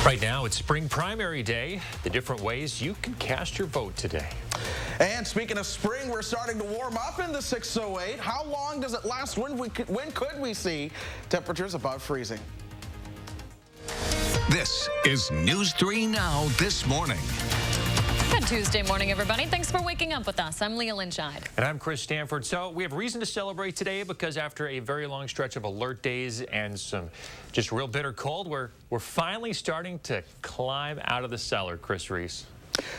Right now, it's spring primary day. The different ways you can cast your vote today. And speaking of spring, we're starting to warm up in the 608. How long does it last? When could we see temperatures above freezing? This is News 3 Now this morning. Good Tuesday morning, everybody. Thanks for waking up with us. I'm Leah Lynchide. And I'm Chris Stanford. So we have reason to celebrate today because after a very long stretch of alert days and some just real bitter cold, we're finally starting to climb out of the cellar, Chris Reese.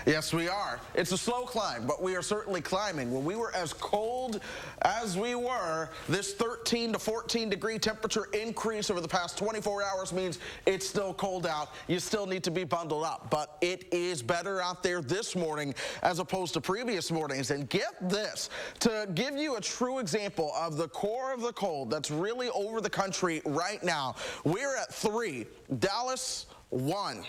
Yes, we are. It's a slow climb, but we are certainly climbing. When we were as cold as we were, this 13 to 14 degree temperature increase over the past 24 hours means it's still cold out. You still need to be bundled up, but it is better out there this morning as opposed to previous mornings. And get this, to give you a true example of the core of the cold that's really over the country right now, we're at 3, Dallas 1,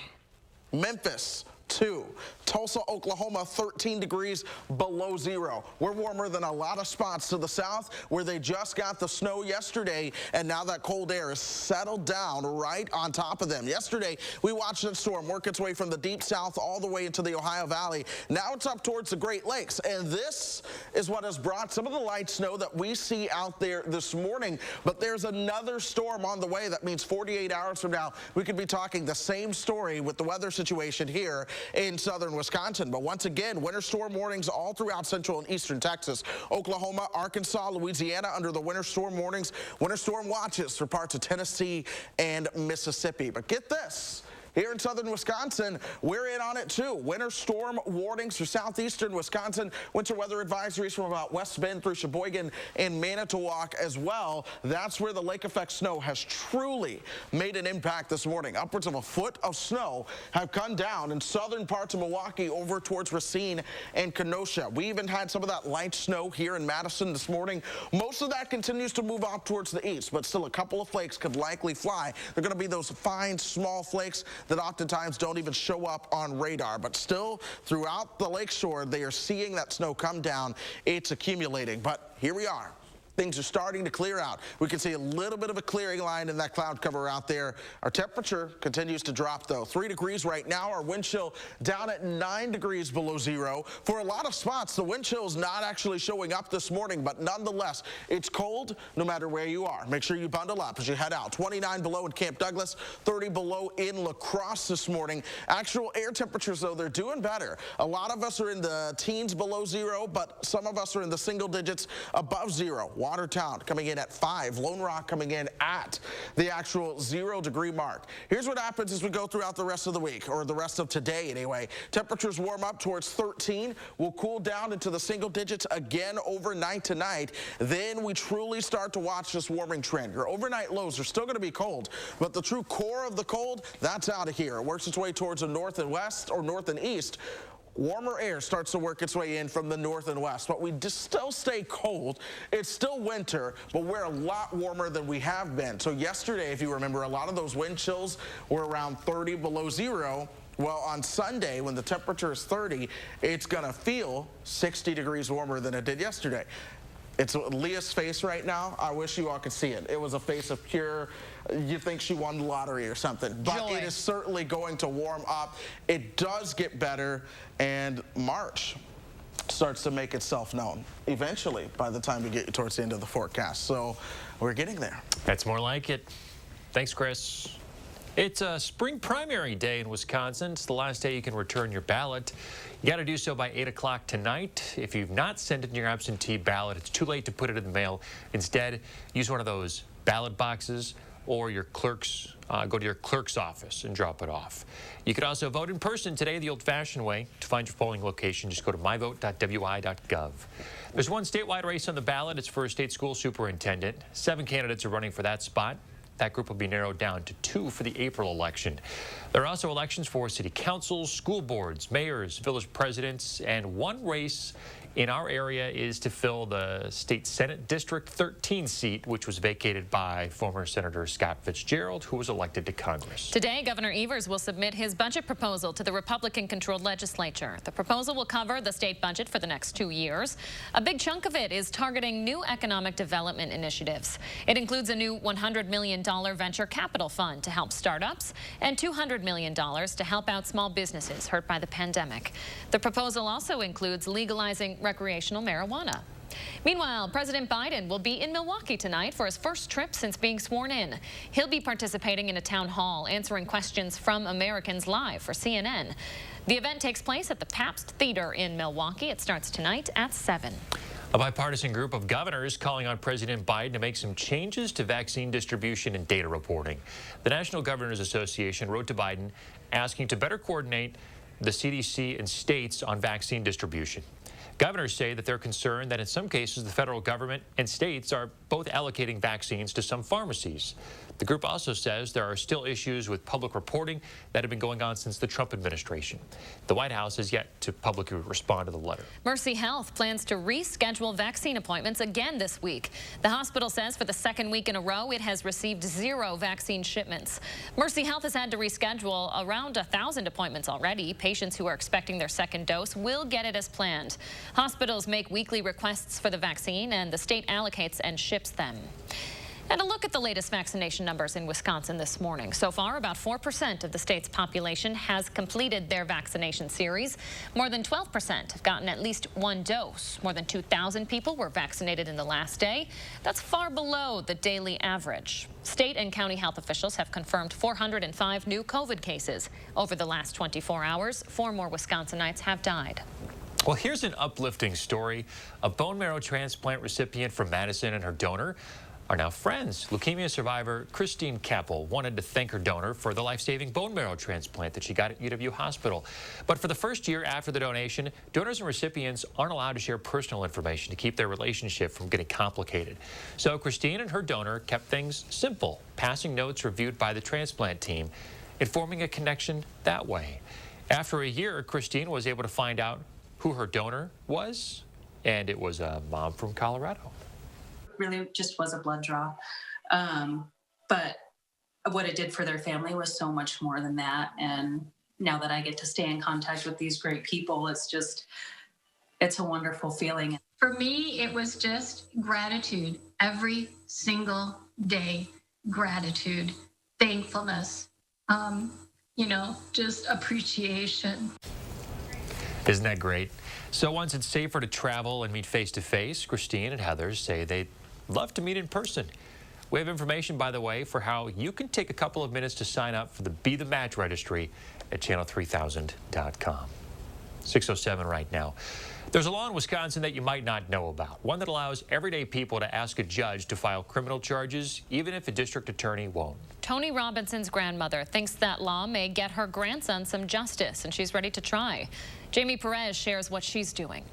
Memphis 2, Tulsa, Oklahoma, 13 degrees below zero. We're warmer than a lot of spots to the south where they just got the snow yesterday, and now that cold air is settled down right on top of them. Yesterday, we watched that storm work its way from the deep south all the way into the Ohio Valley. Now it's up towards the Great Lakes, and this is what has brought some of the light snow that we see out there this morning. But there's another storm on the way. That means 48 hours from now, we could be talking the same story with the weather situation here in southern Wisconsin. But once again, winter storm warnings all throughout central and eastern Texas, Oklahoma, Arkansas, Louisiana under the winter storm warnings, winter storm watches for parts of Tennessee and Mississippi. But get this. Here in southern Wisconsin, we're in on it too. Winter storm warnings for southeastern Wisconsin. Winter weather advisories from about West Bend through Sheboygan and Manitowoc as well. That's where the lake effect snow has truly made an impact this morning. Upwards of a foot of snow have come down in southern parts of Milwaukee over towards Racine and Kenosha. We even had some of that light snow here in Madison this morning. Most of that continues to move out towards the east, but still a couple of flakes could likely fly. They're going to be those fine, small flakes that oftentimes don't even show up on radar. But still, throughout the lakeshore, they are seeing that snow come down. It's accumulating. But here we are. Things are starting to clear out. We can see a little bit of a clearing line in that cloud cover out there. Our temperature continues to drop, though. 3 degrees right now. Our wind chill down at 9 degrees below zero. For a lot of spots, the wind chill is not actually showing up this morning, but nonetheless, it's cold no matter where you are. Make sure you bundle up as you head out. 29 below in Camp Douglas, 30 below in La Crosse this morning. Actual air temperatures, though, they're doing better. A lot of us are in the teens below zero, but some of us are in the single digits above zero. Watertown coming in at 5, Lone Rock coming in at the actual 0 degree mark. Here's what happens as we go throughout the rest of the week, or the rest of today anyway. Temperatures warm up towards 13. We'll cool down into the single digits again overnight tonight. Then we truly start to watch this warming trend. Your overnight lows are still going to be cold, but the true core of the cold, that's out of here. It works its way towards the north and west, or north and east. Warmer air starts to work its way in from the north and west, but we just still stay cold. It's still winter, but we're a lot warmer than we have been. So yesterday, if you remember, a lot of those wind chills were around 30 below zero. Well, on Sunday, when the temperature is 30, it's going to feel 60 degrees warmer than it did yesterday. It's Leah's face right now. I wish you all could see it. It was a face of pure, you think she won the lottery or something. But joy. It is certainly going to warm up. It does get better, and March starts to make itself known eventually by the time we get towards the end of the forecast. So we're getting there. That's more like it. Thanks, Chris. It's a spring primary day in Wisconsin. It's the last day you can return your ballot. You got to do so by 8 o'clock tonight. If you've not sent in your absentee ballot, it's too late to put it in the mail. Instead, use one of those ballot boxes or your clerk's, go to your clerk's office and drop it off. You could also vote in person today the old-fashioned way. To find your polling location, just go to myvote.wi.gov. There's one statewide race on the ballot. It's for a state school superintendent. 7 candidates are running for that spot. That group will be narrowed down to 2 for the April election. There are also elections for city councils, school boards, mayors, village presidents, and one race in our area is to fill the state Senate District 13 seat, which was vacated by former Senator Scott Fitzgerald, who was elected to Congress. Today, Governor Evers will submit his budget proposal to the Republican-controlled legislature. The proposal will cover the state budget for the next 2 years. A big chunk of it is targeting new economic development initiatives. It includes a new $100 million venture capital fund to help startups and $200 million to help out small businesses hurt by the pandemic. The proposal also includes legalizing recreational marijuana. Meanwhile, President Biden will be in Milwaukee tonight for his first trip since being sworn in. He'll be participating in a town hall, answering questions from Americans live for CNN. The event takes place at the Pabst Theater in Milwaukee. It starts tonight at 7. A bipartisan group of governors calling on President Biden to make some changes to vaccine distribution and data reporting. The National Governors Association wrote to Biden asking to better coordinate the CDC and states on vaccine distribution. Governors say that they're concerned that in some cases the federal government and states are both allocating vaccines to some pharmacies. The group also says there are still issues with public reporting that have been going on since the Trump administration. The White House has yet to publicly respond to the letter. Mercy Health plans to reschedule vaccine appointments again this week. The hospital says for the second week in a row it has received 0 vaccine shipments. Mercy Health has had to reschedule around 1,000 appointments already. Patients who are expecting their second dose will get it as planned. Hospitals make weekly requests for the vaccine, and the state allocates and ships them. And a look at the latest vaccination numbers in Wisconsin this morning. So far, about 4% of the state's population has completed their vaccination series. More than 12% have gotten at least 1 dose. More than 2,000 people were vaccinated in the last day. That's far below the daily average. State and county health officials have confirmed 405 new COVID cases. Over the last 24 hours, 4 more Wisconsinites have died. Well, here's an uplifting story. A bone marrow transplant recipient from Madison and her donor are now friends. Leukemia survivor Christine Kappel wanted to thank her donor for the life-saving bone marrow transplant that she got at UW Hospital. But for the first year after the donation, donors and recipients aren't allowed to share personal information to keep their relationship from getting complicated. So Christine and her donor kept things simple, passing notes reviewed by the transplant team and forming a connection that way. After a year, Christine was able to find out who her donor was, and it was a mom from Colorado. Really just was a blood draw. But what it did for their family was so much more than that. And now that I get to stay in contact with these great people, it's a wonderful feeling. For me, it was just gratitude every single day. Gratitude, thankfulness, just appreciation. Isn't that great? So once it's safer to travel and meet face-to-face, Christine and Heather say they'd love to meet in person. We have information, by the way, for how you can take a couple of minutes to sign up for the Be the Match registry at channel3000.com. 6:07 right now. There's a law in Wisconsin that you might not know about, one that allows everyday people to ask a judge to file criminal charges, even if a district attorney won't. Tony Robinson's grandmother thinks that law may get her grandson some justice, and she's ready to try. Jamie Perez shares what she's doing.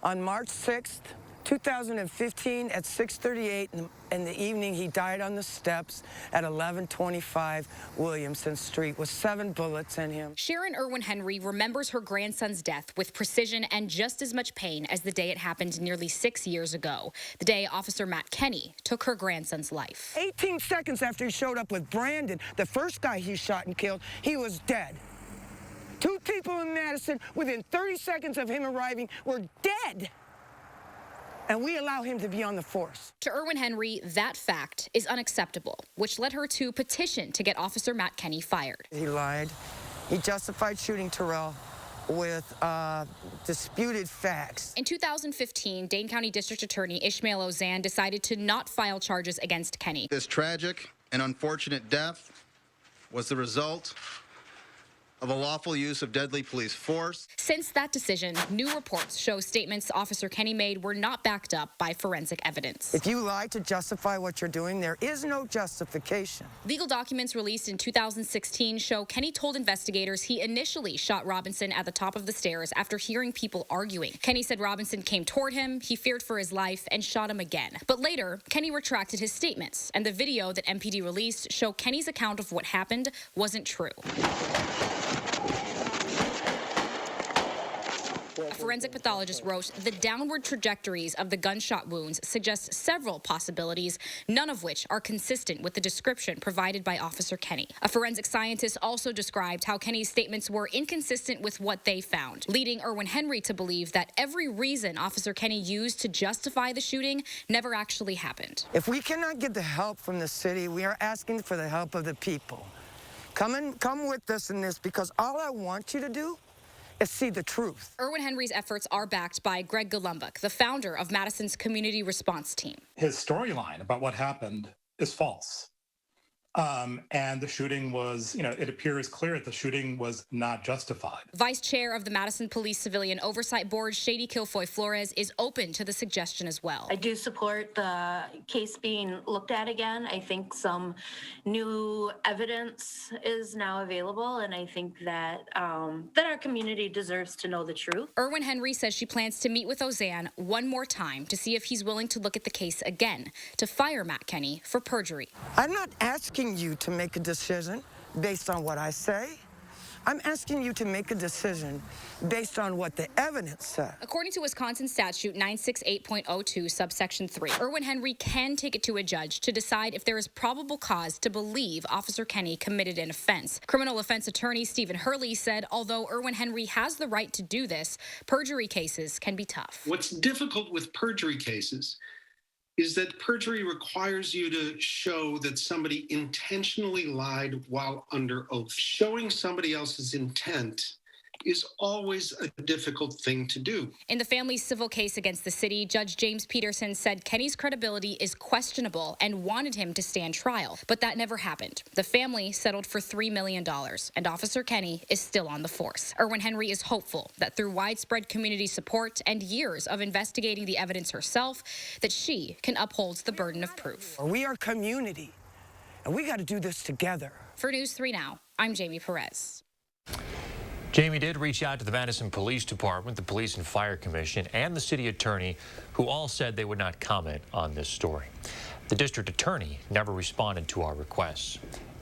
On March 6th, 2015, at 6:38 in the evening, he died on the steps at 1125 Williamson Street with 7 bullets in him. Sharon Irwin Henry remembers her grandson's death with precision and just as much pain as the day it happened nearly 6 years ago, the day Officer Matt Kenny took her grandson's life. 18 seconds after he showed up with Brandon, the first guy he shot and killed, he was dead. 2 people in Madison, within 30 seconds of him arriving, were dead. And we allow him to be on the force. To Irwin Henry, that fact is unacceptable, which led her to petition to get Officer Matt Kenny fired. He lied. He justified shooting Terrell with disputed facts. In 2015, Dane County District Attorney Ishmael Ozan decided to not file charges against Kenny. This tragic and unfortunate death was the result of a lawful use of deadly police force. Since that decision, new reports show statements Officer Kenny made were not backed up by forensic evidence. If you lie to justify what you're doing, there is no justification. Legal documents released in 2016 show Kenny told investigators he initially shot Robinson at the top of the stairs after hearing people arguing. Kenny said Robinson came toward him, he feared for his life, and shot him again. But later, Kenny retracted his statements, and the video that MPD released show Kenny's account of what happened wasn't true. A forensic pathologist wrote, the downward trajectories of the gunshot wounds suggest several possibilities, none of which are consistent with the description provided by Officer Kenny. A forensic scientist also described how Kenny's statements were inconsistent with what they found, leading Erwin Henry to believe that every reason Officer Kenny used to justify the shooting never actually happened. If we cannot get the help from the city, we are asking for the help of the people. Come with us in this, because all I want you to do is see the truth. Erwin Henry's efforts are backed by Greg Golumbuk, the founder of Madison's community response team. His storyline about what happened is false. And the shooting was, it appears clear that the shooting was not justified. Vice Chair of the Madison Police Civilian Oversight Board, Shady Kilfoy Flores, is open to the suggestion as well. I do support the case being looked at again. I think some new evidence is now available, and I think that that our community deserves to know the truth. Erwin Henry says she plans to meet with Ozanne one more time to see if he's willing to look at the case again, to fire Matt Kenny for perjury. I'm not asking you to make a decision based on what I say. I'm asking you to make a decision based on what the evidence says. According to Wisconsin statute 968.02 subsection 3, Erwin Henry can take it to a judge to decide if there is probable cause to believe Officer Kenny committed an offense. Criminal defense attorney Stephen Hurley said although Erwin Henry has the right to do this, perjury cases can be tough. What's difficult with perjury cases is that perjury requires you to show that somebody intentionally lied while under oath. Showing somebody else's intent is always a difficult thing to do. In the family's civil case against the city, Judge James Peterson said Kenny's credibility is questionable and wanted him to stand trial, but that never happened. The family settled for $3 million, and Officer Kenny is still on the force. Erwin Henry is hopeful that through widespread community support and years of investigating the evidence herself, that she can uphold the burden of proof. We are community, and we got to do this together. For News 3 Now, I'm Jamie Perez. Jamie did reach out to the Madison Police Department, the Police and Fire Commission, and the city attorney, who all said they would not comment on this story. The district attorney never responded to our requests.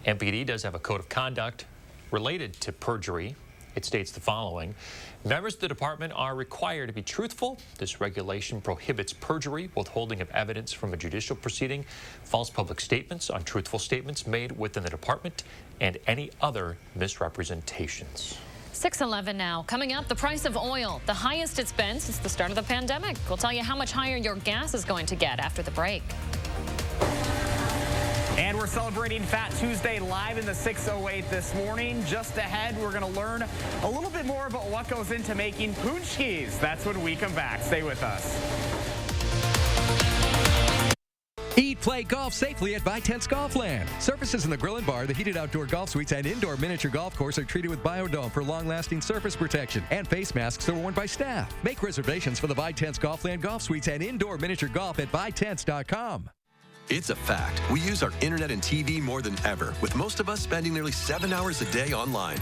MPD does have a code of conduct related to perjury. It states the following: members of the department are required to be truthful. This regulation prohibits perjury, withholding of evidence from a judicial proceeding, false public statements, untruthful statements made within the department, and any other misrepresentations. 6:11 now. Coming up, the price of oil, the highest it's been since the start of the pandemic. We'll tell you how much higher your gas is going to get after the break. And we're celebrating Fat Tuesday live in the 608 this morning. Just ahead, we're going to learn a little bit more about what goes into making punchkis. That's when we come back. Stay with us. Eat, play, golf safely at Vitence Golfland. Surfaces in the grill and bar, the heated outdoor golf suites, and indoor miniature golf course are treated with Biodome for long-lasting surface protection, and face masks are worn by staff. Make reservations for the Vitence Golfland golf suites and indoor miniature golf at vitence.com. It's a fact. We use our internet and TV more than ever, with most of us spending nearly 7 hours a day online.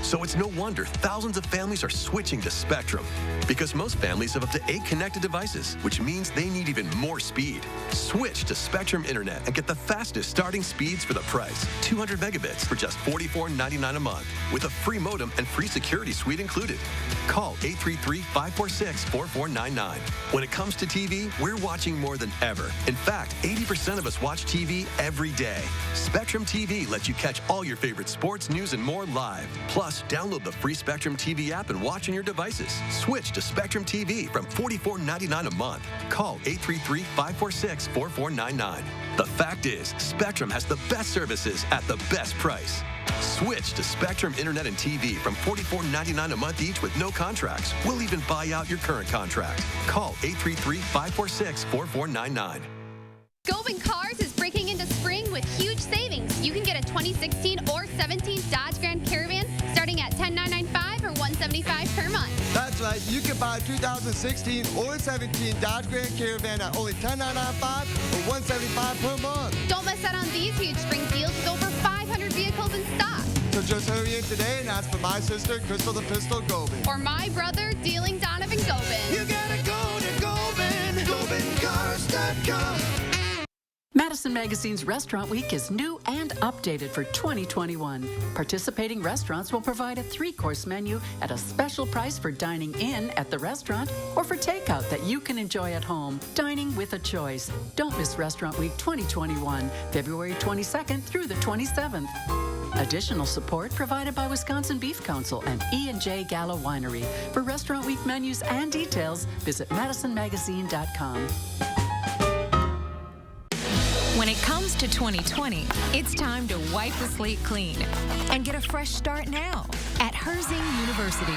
So it's no wonder thousands of families are switching to Spectrum, because most families have up to 8 connected devices, which means they need even more speed. Switch to Spectrum Internet and get the fastest starting speeds for the price. 200 megabits for just $44.99 a month, with a free modem and free security suite included. Call 833-546-4499. When it comes to TV, we're watching more than ever. In fact, 80% of us watch TV every day. Spectrum TV lets you catch all your favorite sports, news, and more live. Plus, download the free Spectrum TV app and watch on your devices. Switch to Spectrum TV from $44.99 a month. Call 833-546-4499. The fact is, Spectrum has the best services at the best price. Switch to Spectrum Internet and TV from $44.99 a month each with no contracts. We'll even buy out your current contract. Call 833-546-4499. Gobin Cars is breaking into spring with huge savings. You can get a 2016 or 17 Dodge Grand Caravan starting at $10,995 or $175 per month. That's right. You can buy a 2016 or 17 Dodge Grand Caravan at only $10,995 or $175 per month. Don't miss out on these huge spring deals with over 500 vehicles in stock. So just hurry in today and ask for my sister, Crystal the Pistol Gobin. Or my brother, Dealing Donovan Gobin. You gotta go to Gobin, GobinCars.com. Madison Madison Magazine's Restaurant Week is new and updated for 2021. Participating restaurants will provide a 3-course menu at a special price for dining in at the restaurant or for takeout that you can enjoy at home. Dining with a choice. Don't miss Restaurant Week 2021, February 22nd through the 27th. Additional support provided by Wisconsin Beef Council and E&J Gallo Winery. For Restaurant Week menus and details, visit madisonmagazine.com. When it comes to 2020, it's time to wipe the slate clean and get a fresh start now at Herzing University.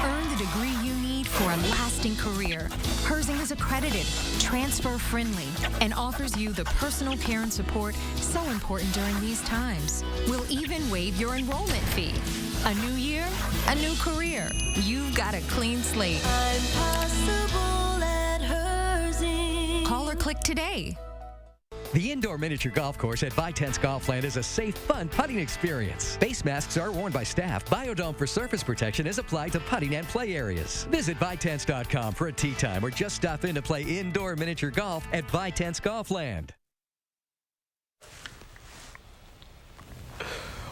Earn the degree you need for a lasting career. Herzing is accredited, transfer-friendly, and offers you the personal care and support so important during these times. We'll even waive your enrollment fee. A new year, a new career. You've got a clean slate. I'm possible at Herzing. Call or click today. The indoor miniature golf course at Vitense Golfland is a safe, fun putting experience. Face masks are worn by staff. Biodome for surface protection is applied to putting and play areas. Visit Vitense.com for a tee time or just stop in to play indoor miniature golf at Vitense Golfland.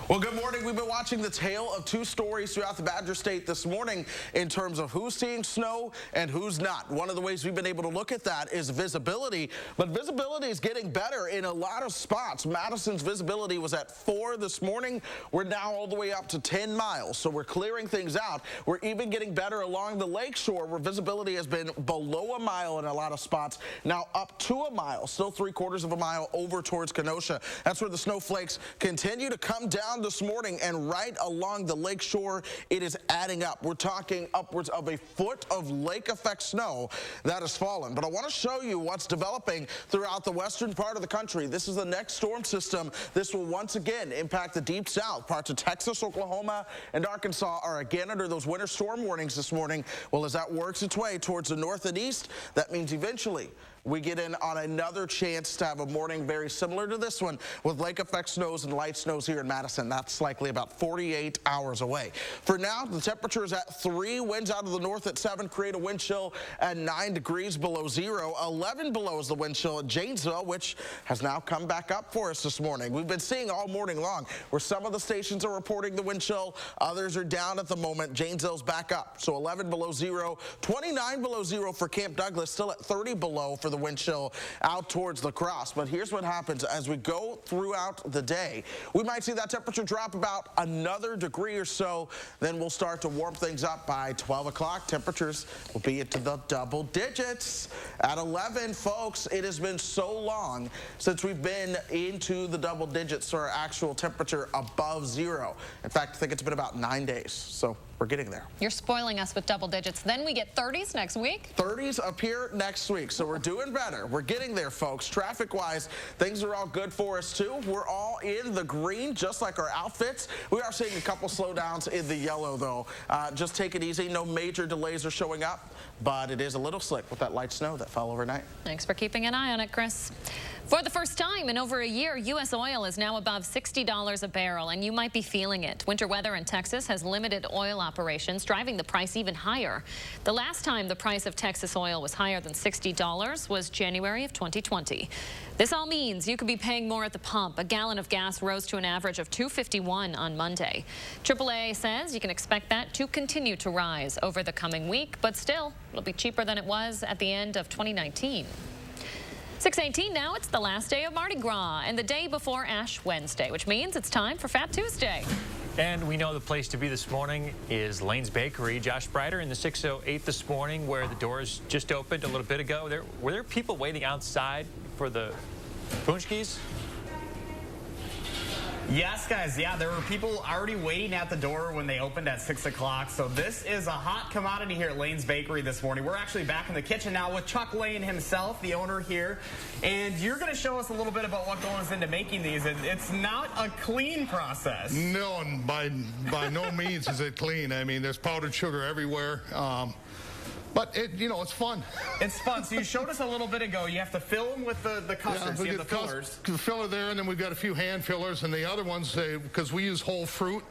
Well, good morning. We've been watching the tale of two stories throughout the Badger State this morning in terms of who's seeing snow and who's not. One of the ways we've been able to look at that is visibility, but visibility is getting better in a lot of spots. Madison's visibility was at 4 this morning. We're now all the way up to 10 miles, so we're clearing things out. We're even getting better along the lakeshore where visibility has been below a mile in a lot of spots, now up to a mile, still 3/4 of a mile over towards Kenosha. That's where the snowflakes continue to come down this morning, and right along the lake shore, it is adding up. We're talking upwards of a foot of lake effect snow that has fallen. But I want to show you what's developing throughout the western part of the country. This is the next storm system. This will once again impact the deep south. Parts of Texas, Oklahoma, and Arkansas are again under those winter storm warnings this morning. Well, as that works its way towards the north and east, that means eventually we get in on another chance to have a morning very similar to this one with lake effect snows and light snows here in Madison. That's likely about 48 hours away. For now, the temperature is at 3, winds out of the north at 7, create a wind chill at 9 degrees below zero. 11 below is the wind chill at Janesville, which has now come back up for us this morning. We've been seeing all morning long where some of the stations are reporting the wind chill, others are down at the moment. Janesville's back up, so 11 below zero, 29 below zero for Camp Douglas, still at 30 below for the wind chill out towards La Crosse. But here's what happens as we go throughout the day. We might see that temperature drop about another degree or so. Then we'll start to warm things up by 12 o'clock. Temperatures will be into the double digits. At 11, folks, it has been so long since we've been into the double digits for our actual temperature above zero. In fact, I think it's been about 9 days. So we're getting there. You're spoiling us with double digits. Then we get 30s next week. 30s appear next week, so we're doing better. We're getting there, folks. Traffic-wise, things are all good for us, too. We're all in the green, just like our outfits. We are seeing a couple slowdowns in the yellow, though. Just take it easy. No major delays are showing up, but it is a little slick with that light snow that fell overnight. Thanks for keeping an eye on it, Chris. For the first time in over a year, U.S. oil is now above $60 a barrel, and you might be feeling it. Winter weather in Texas has limited oil operations, driving the price even higher. The last time the price of Texas oil was higher than $60 was January of 2020. This all means you could be paying more at the pump. A gallon of gas rose to an average of $2.51 on Monday. AAA says you can expect that to continue to rise over the coming week, but still, it'll be cheaper than it was at the end of 2019. 6:18 now, it's the last day of Mardi Gras and the day before Ash Wednesday, which means it's time for Fat Tuesday. And we know the place to be this morning is Lane's Bakery. Josh Breider in the 608 this morning, where the doors just opened a little bit ago. Were there people waiting outside for the punchkis? Yes, guys. Yeah, there were people already waiting at the door when they opened at 6 o'clock. So this is a hot commodity here at Lane's Bakery this morning. We're actually back in the kitchen now with Chuck Lane himself, the owner here. And you're going to show us a little bit about what goes into making these. And it's not a clean process. No, and by no means is it clean. I mean, there's powdered sugar everywhere. But it's fun. It's fun. So you showed us a little bit ago. You have to fill them with the custard. So you have the fillers. The filler there, and then we've got a few hand fillers, and the other ones, because we use whole fruit,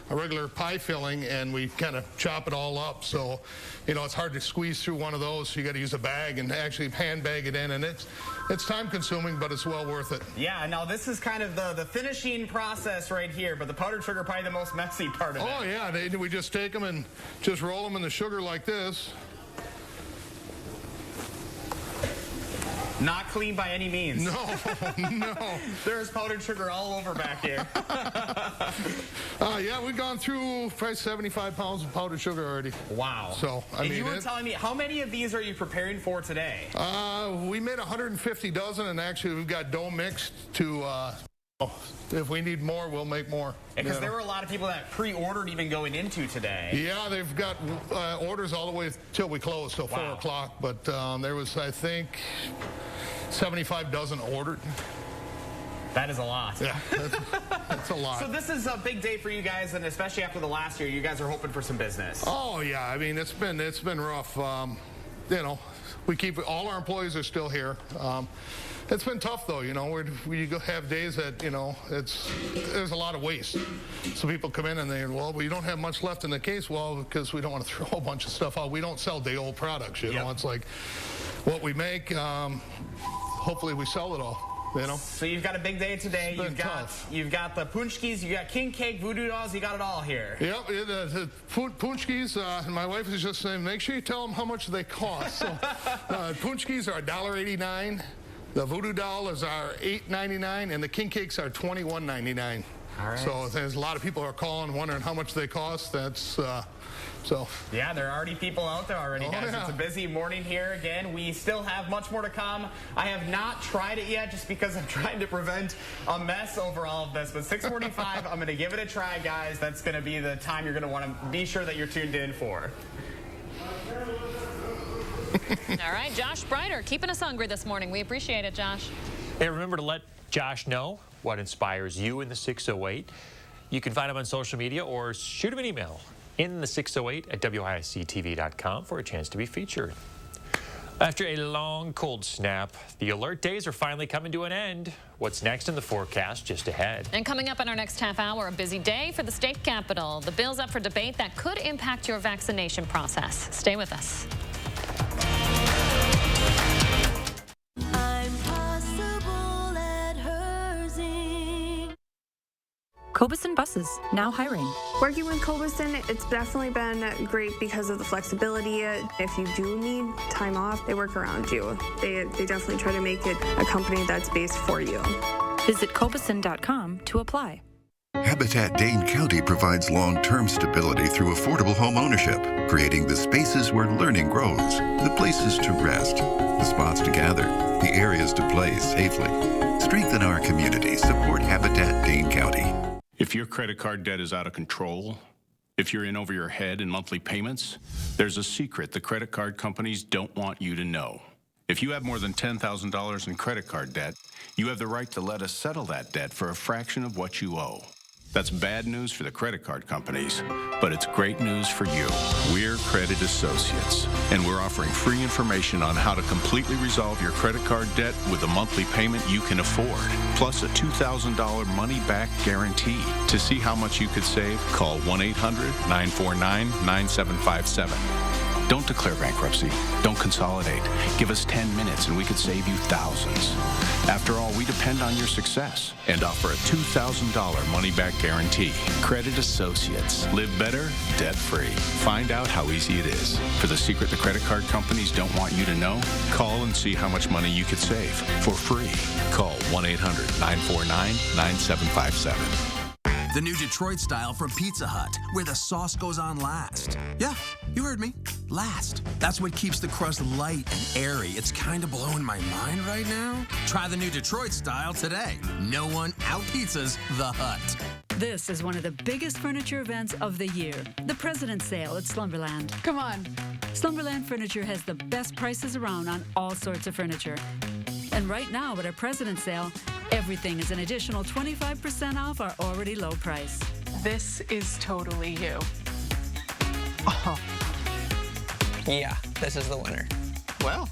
a regular pie filling, and we kind of chop it all up. So, it's hard to squeeze through one of those. So you got to use a bag and actually hand bag it in, and it's time consuming, but it's well worth it. Yeah. Now this is kind of the finishing process right here, but the powdered sugar probably the most messy part of it. Oh yeah, we just take them and just roll them in the sugar like this. Not clean by any means. No. There's powdered sugar all over back here. Yeah, we've gone through probably 75 pounds of powdered sugar already. Wow. So, I mean, you were telling me, how many of these are you preparing for today? We made 150 dozen, and actually we've got dough mixed to, if we need more, we'll make more. Because there were a lot of people that pre-ordered even going into today. Yeah, they've got orders all the way till we close, till 4 o'clock. But there was, I think, 75 dozen ordered. That is a lot. Yeah, that's a lot. So this is a big day for you guys, and especially after the last year, you guys are hoping for some business. Oh yeah, I mean it's been rough. We keep all our employees are still here. It's been tough though, we have days that, there's a lot of waste. So people come in and we don't have much left in the case. Well, because we don't want to throw a bunch of stuff out. We don't sell day-old products, It's like what we make, hopefully we sell it all. So you've got a big day today. You've got the punchkis, you got king cake, voodoo dolls, you got it all here. Yep, the punchkis, my wife is just saying, make sure you tell them how much they cost. So punchkis are $1.89. The voodoo doll is our $8.99, and the king cakes are $21.99. All right. So there's a lot of people are calling, wondering how much they cost. That's so. Yeah, there are already people out there already, guys. Yeah. It's a busy morning here. Again, we still have much more to come. I have not tried it yet just because I'm trying to prevent a mess over all of this. But 6:45, I'm going to give it a try, guys. That's going to be the time you're going to want to be sure that you're tuned in for. All right, Josh Breider, keeping us hungry this morning. We appreciate it, Josh. Hey, remember to let Josh know what inspires you in the 608. You can find him on social media or shoot him an email in the 608 at WISCTV.com for a chance to be featured. After a long cold snap, the alert days are finally coming to an end. What's next in the forecast just ahead? And coming up in our next half hour, a busy day for the state capitol. The bill's up for debate that could impact your vaccination process. Stay with us. Cobuson Buses, now hiring. Working with Cobuson, it's definitely been great because of the flexibility. If you do need time off, they work around you. They definitely try to make it a company that's based for you. Visit Cobuson.com to apply. Habitat Dane County provides long-term stability through affordable home ownership, creating the spaces where learning grows, the places to rest, the spots to gather, the areas to play safely. Strengthen our community. Support Habitat Dane County. If your credit card debt is out of control, if you're in over your head in monthly payments, there's a secret the credit card companies don't want you to know. If you have more than $10,000 in credit card debt, you have the right to let us settle that debt for a fraction of what you owe. That's bad news for the credit card companies, but it's great news for you. We're Credit Associates, and we're offering free information on how to completely resolve your credit card debt with a monthly payment you can afford, plus a $2,000 money-back guarantee. To see how much you could save, call 1-800-949-9757. Don't declare bankruptcy. Don't consolidate. Give us 10 minutes and we could save you thousands. After all, we depend on your success and offer a $2,000 money-back guarantee. Credit Associates. Live better, debt-free. Find out how easy it is. For the secret the credit card companies don't want you to know, call and see how much money you could save for free. Call 1-800-949-9757. The new Detroit style from Pizza Hut, where the sauce goes on last. Yeah, you heard me. Last. That's what keeps the crust light and airy. It's kind of blowing my mind right now. Try the new Detroit style today. No one out-pizzas the Hut. This is one of the biggest furniture events of the year, the President's Sale at Slumberland. Come on. Slumberland Furniture has the best prices around on all sorts of furniture. And right now at our President's Sale, everything is an additional 25% off our already low price. This is totally you. Oh. Yeah. this is the winner. Well,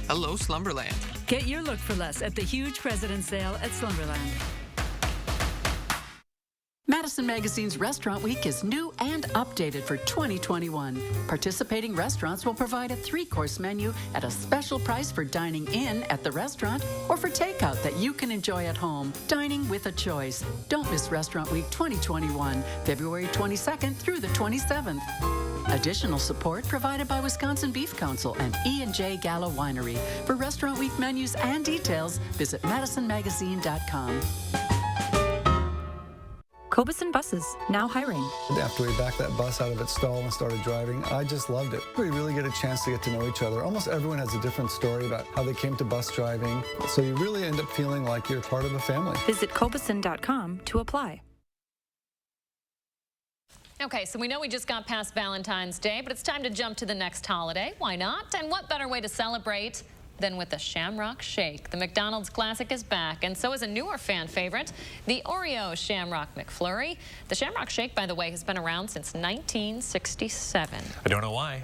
hello, Slumberland. Get your look for less at the huge President's Sale at Slumberland. Madison Magazine's Restaurant Week is new and updated for 2021. Participating restaurants will provide a 3-course menu at a special price for dining in at the restaurant or for takeout that you can enjoy at home. Dining with a choice. Don't miss Restaurant Week 2021, February 22nd through the 27th. Additional support provided by Wisconsin Beef Council and E&J Gallo Winery. For Restaurant Week menus and details, visit madisonmagazine.com. Cobeson Buses, now hiring. After we backed that bus out of its stall and started driving, I just loved it. We really get a chance to get to know each other. Almost everyone has a different story about how they came to bus driving, so you really end up feeling like you're part of a family. Visit Cobeson.com to apply. Okay, so we know we just got past Valentine's Day, but it's time to jump to the next holiday. Why not? And what better way to celebrate than with the Shamrock Shake? The McDonald's classic is back, and so is a newer fan favorite, the Oreo Shamrock McFlurry. The Shamrock Shake, by the way, has been around since 1967. I don't know why.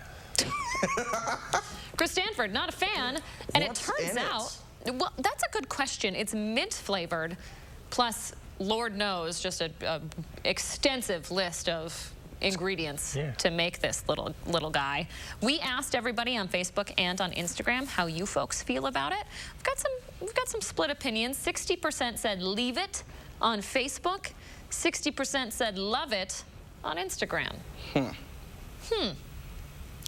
Chris Stanford, not a fan, and it turns out, well, that's a good question. It's mint flavored, plus Lord knows, just a extensive list of ingredients to make this little guy. We asked everybody on Facebook and on Instagram how you folks feel about it. We've got some split opinions. 60% said leave it on Facebook. 60% said love it on Instagram.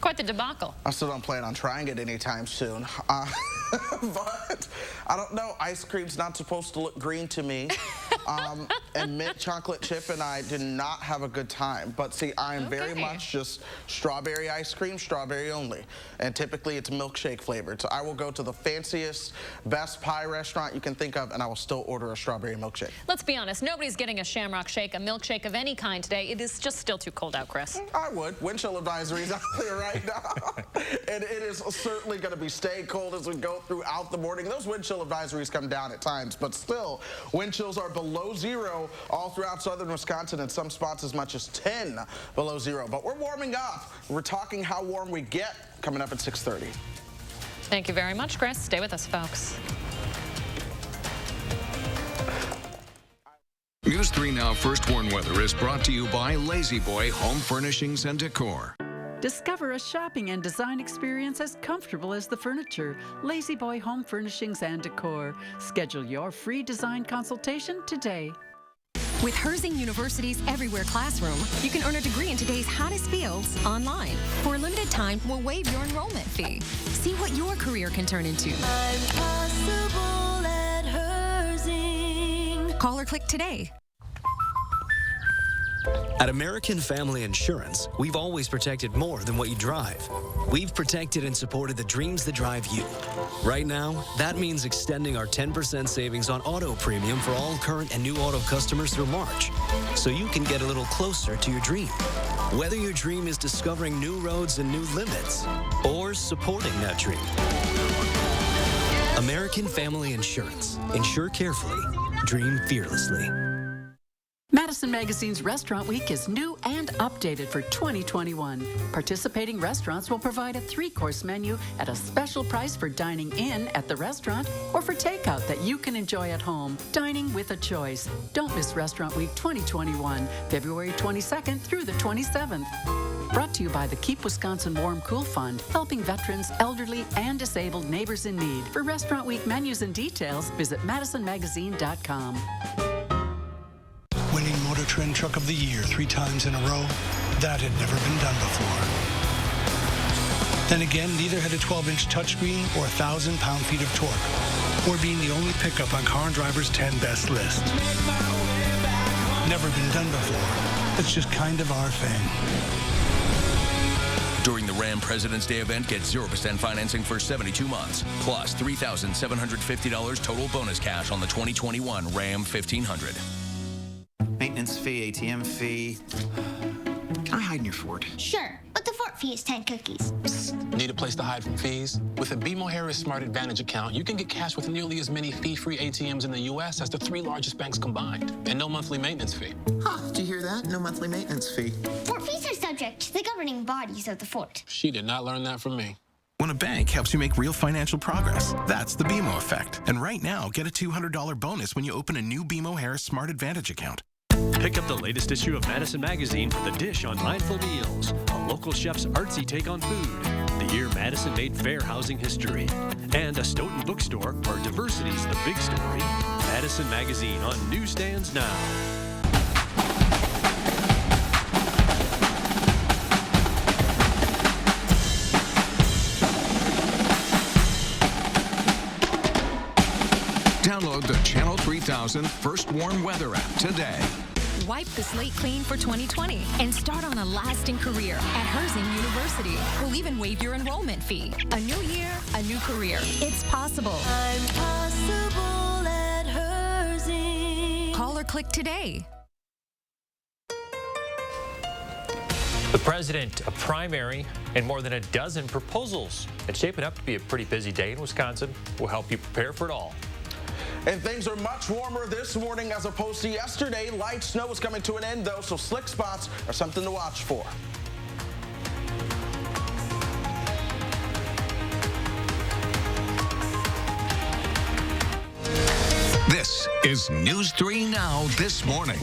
Quite the debacle. I still don't plan on trying it anytime soon. But I don't know. Ice cream's not supposed to look green to me. And mint chocolate chip and I did not have a good time. But see, I am very much just strawberry ice cream, strawberry only. And typically it's milkshake flavored. So I will go to the fanciest, best pie restaurant you can think of, and I will still order a strawberry milkshake. Let's be honest, nobody's getting a Shamrock Shake, a milkshake of any kind today. It is just still too cold out, Chris. I would. Wind chill advisories out there right now. And it is certainly going to be staying cold as we go throughout the morning. Those wind chill advisories come down at times, but still, wind chills are below 0 all throughout southern Wisconsin, and some spots as much as 10 below 0. But we're warming up. We're talking how warm we get coming up at 6:30. Thank you very much, Chris. Stay with us, folks. News 3 Now First Warn Weather is brought to you by Lazy Boy Home Furnishings and Decor. Discover a shopping and design experience as comfortable as the furniture. Lazy Boy Home Furnishings and Decor. Schedule your free design consultation today. With Herzing University's Everywhere Classroom, you can earn a degree in today's hottest fields online. For a limited time, we'll waive your enrollment fee. See what your career can turn into. I'm possible at Herzing. Call or click today. At American Family Insurance, we've always protected more than what you drive. We've protected and supported the dreams that drive you. Right now, that means extending our 10% savings on auto premium for all current and new auto customers through March, so you can get a little closer to your dream. Whether your dream is discovering new roads and new limits, or supporting that dream. American Family Insurance. Insure carefully. Dream fearlessly. Madison Magazine's Restaurant Week is new and updated for 2021. Participating restaurants will provide a 3-course menu at a special price for dining in at the restaurant or for takeout that you can enjoy at home. Dining with a choice. Don't miss Restaurant Week 2021, February 22nd through the 27th. Brought to you by the Keep Wisconsin Warm Cool Fund, helping veterans, elderly, and disabled neighbors in need. For Restaurant Week menus and details, visit madisonmagazine.com. Winning Motor Trend Truck of the Year 3 times in a row, that had never been done before. Then again, neither had a 12-inch touchscreen or 1,000 pound-feet of torque, or being the only pickup on Car and Driver's 10 best list. Never been done before. It's just kind of our thing. During the Ram President's Day event, get 0% financing for 72 months, plus $3,750 total bonus cash on the 2021 Ram 1500. Maintenance fee, ATM fee. Can I hide in your fort? Sure, but the fort fee is 10 cookies. Psst. Need a place to hide from fees? With a BMO Harris Smart Advantage account, you can get cash with nearly as many fee-free ATMs in the U.S. as the 3 largest banks combined, and no monthly maintenance fee. Huh, did you hear that? No monthly maintenance fee. Fort fees are subject to the governing bodies of the fort. She did not learn that from me. When a bank helps you make real financial progress, that's the BMO effect. And right now, get a $200 bonus when you open a new BMO Harris Smart Advantage account. Pick up the latest issue of Madison Magazine for the dish on Mindful Meals, a local chef's artsy take on food, the year Madison made fair housing history, and a Stoughton bookstore where diversity's the big story. Madison Magazine on newsstands now. Download the Channel 3000 First Warm Weather app today. Wipe the slate clean for 2020 and start on a lasting career at Herzing University. We'll even waive your enrollment fee. A new year, a new career. It's possible. I'm possible at Herzing. Call or click today. The president, a primary, and more than a dozen proposals. It's shaping up to be a pretty busy day in Wisconsin. We'll help you prepare for it all. And things are much warmer this morning as opposed to yesterday. Light snow is coming to an end, though, so slick spots are something to watch for. This is News 3 Now this morning.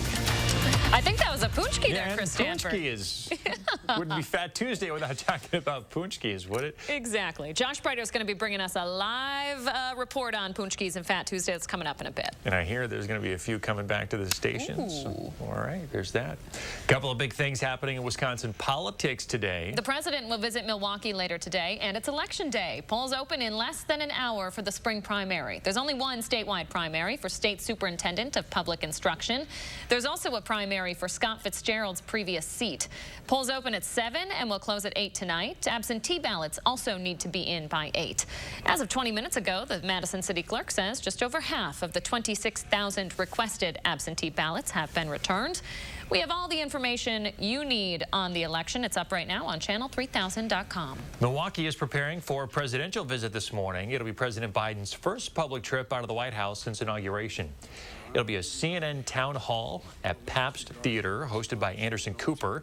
I think that was a Punchki there, Chris Stanford. Punchki wouldn't be Fat Tuesday without talking about Punchkis, would it? Exactly. Josh Breiter is going to be bringing us a live report on Punchkis and Fat Tuesday that's coming up in a bit. And I hear there's going to be a few coming back to the station. So, all right, there's that. A couple of big things happening in Wisconsin politics today. The president will visit Milwaukee later today, and it's election day. Polls open in less than an hour for the spring primary. There's only one statewide primary for state superintendent of public instruction. There's also a primary for Scott Fitzgerald's previous seat. Polls open at 7 and will close at 8 tonight. Absentee ballots also need to be in by 8. As of 20 minutes ago, the Madison city clerk says just over half of the 26,000 requested absentee ballots have been returned. We have all the information you need on the election. It's up right now on channel3000.com. Milwaukee is preparing for a presidential visit this morning. It'll be President Biden's first public trip out of the White House since inauguration. It'll be a CNN town hall at Pabst Theater, hosted by Anderson Cooper.